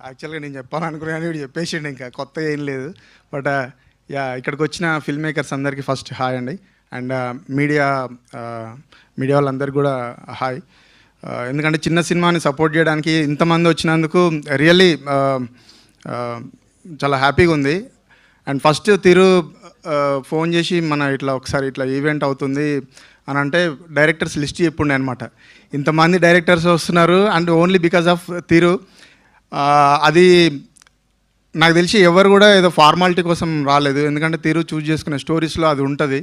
యాక్చువల్గా నేను చెప్పాలనుకున్నాను, వీడు చెప్పేసిండు, ఇంకా కొత్త ఏం లేదు. బట్ యా, ఇక్కడికి వచ్చిన ఫిల్మ్ మేకర్స్ అందరికీ ఫస్ట్ హాయ్ అండి. అండ్ మీడియా వాళ్ళందరికీ కూడా హాయ్. ఎందుకంటే చిన్న సినిమాని సపోర్ట్ చేయడానికి ఇంతమంది వచ్చినందుకు రియల్లీ చాలా హ్యాపీగా ఉంది. అండ్ ఫస్ట్ తిరు ఫోన్ చేసి మన ఒకసారి ఇట్లా ఈవెంట్ అవుతుంది అని అంటే డైరెక్టర్స్ లిస్ట్ చెప్పుండే అనమాట. ఇంతమంది డైరెక్టర్స్ వస్తున్నారు అండ్ ఓన్లీ బికాజ్ ఆఫ్ తిరు. అది నాకు తెలిసి ఎవరు కూడా ఏదో ఫార్మాలిటీ కోసం రాలేదు. ఎందుకంటే తిరు చూజ్ చేసుకునే స్టోరీస్లో అది ఉంటుంది,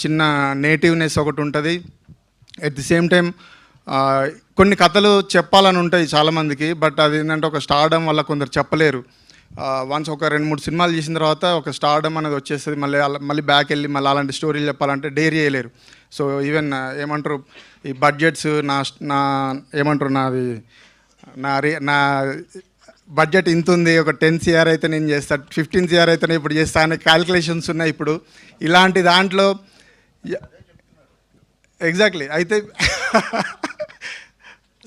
చిన్న నేటివ్నెస్ ఒకటి ఉంటుంది. ఎట్ ది సేమ్ టైం కొన్ని కథలు చెప్పాలని ఉంటాయి చాలామందికి, బట్ అది ఏంటంటే ఒక స్టార్డమ్ వల్ల కొందరు చెప్పలేరు. వన్స్ ఒక 2-3 సినిమాలు చేసిన తర్వాత ఒక స్టార్డమ్ అనేది వచ్చేస్తుంది, మళ్ళీ బ్యాక్ వెళ్ళి మళ్ళీ అలాంటి స్టోరీలు చెప్పాలంటే డేర్ చేయలేరు. సో ఈవెన్ ఏమంటారు ఈ బడ్జెట్స్ నా ఏమంటారు నా బడ్జెట్ ఇంత ఉంది, ఒక 10 CR అయితే నేను చేస్తాను, 15 CR అయితే ఇప్పుడు చేస్తాను అనే క్యాలిక్యులేషన్స్ ఉన్నాయి ఇప్పుడు. ఇలాంటి దాంట్లో ఎగ్జాక్ట్లీ అయితే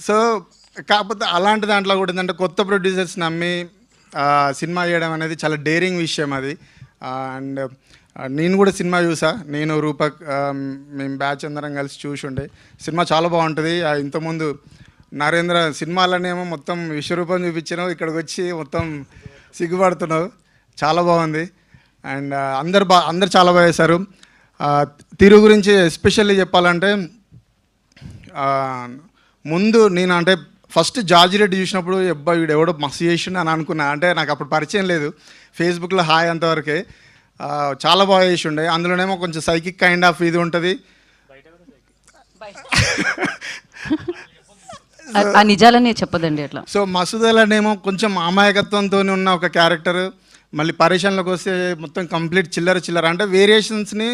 సో కాకపోతే అలాంటి దాంట్లో కూడా ఏంటంటే కొత్త ప్రొడ్యూసర్స్ నమ్మి సినిమా చేయడం అనేది చాలా డేరింగ్ విషయం అది. అండ్ నేను కూడా సినిమా చూసా, నేను రూపక్ మేము బ్యాచ్ అందరం కలిసి చూసుండే. సినిమా చాలా బాగుంటుంది. ఇంతకుముందు నరేంద్ర సినిమాలనేమో మొత్తం విశ్వరూపం చూపించినావు, ఇక్కడికి వచ్చి మొత్తం సిగ్గుపడుతున్నావు, చాలా బాగుంది. అండ్ అందరు చాలా బాగా చేశారు. తిరు గురించి ఎస్పెషల్లీ చెప్పాలంటే ముందు నేను అంటే ఫస్ట్ జార్జి రెడ్డి చూసినప్పుడు అబ్బాయి వీడు ఎవడో మస్తు చేసిండు అని అనుకున్నా. అంటే నాకు అప్పుడు పరిచయం లేదు, ఫేస్బుక్లో హాయ్ అంతవరకే. చాలా బాగా చేసి ఉండే. అందులోనేమో కొంచెం సైకిక్ కైండ్ ఆఫ్ ఇది ఉంటుంది. నిజాలనే చెప్పదండి అట్లా. సో మసూదలనేమో కొంచెం అమాయకత్వంతో ఉన్న ఒక క్యారెక్టర్. మళ్ళీ పరేషన్లోకి వస్తే మొత్తం కంప్లీట్ చిల్లర అంటే వేరియేషన్స్ని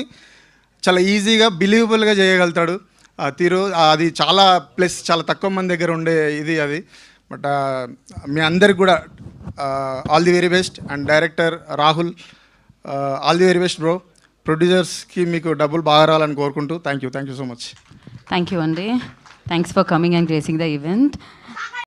చాలా ఈజీగా బిలీవబుల్గా చేయగలుగుతాడు తిరు. అది చాలా ప్లస్ చాలా తక్కువ మంది దగ్గర ఉండే ఇది అది. బట్ మీ అందరికి కూడా all the very best. And director Rahul all the very best bro. ప్రొడ్యూసర్స్కి మీకు డబ్బులు బాగా రావాలని కోరుకుంటూ thank you so much. Thank you అండి. Thanks for coming and gracing the event.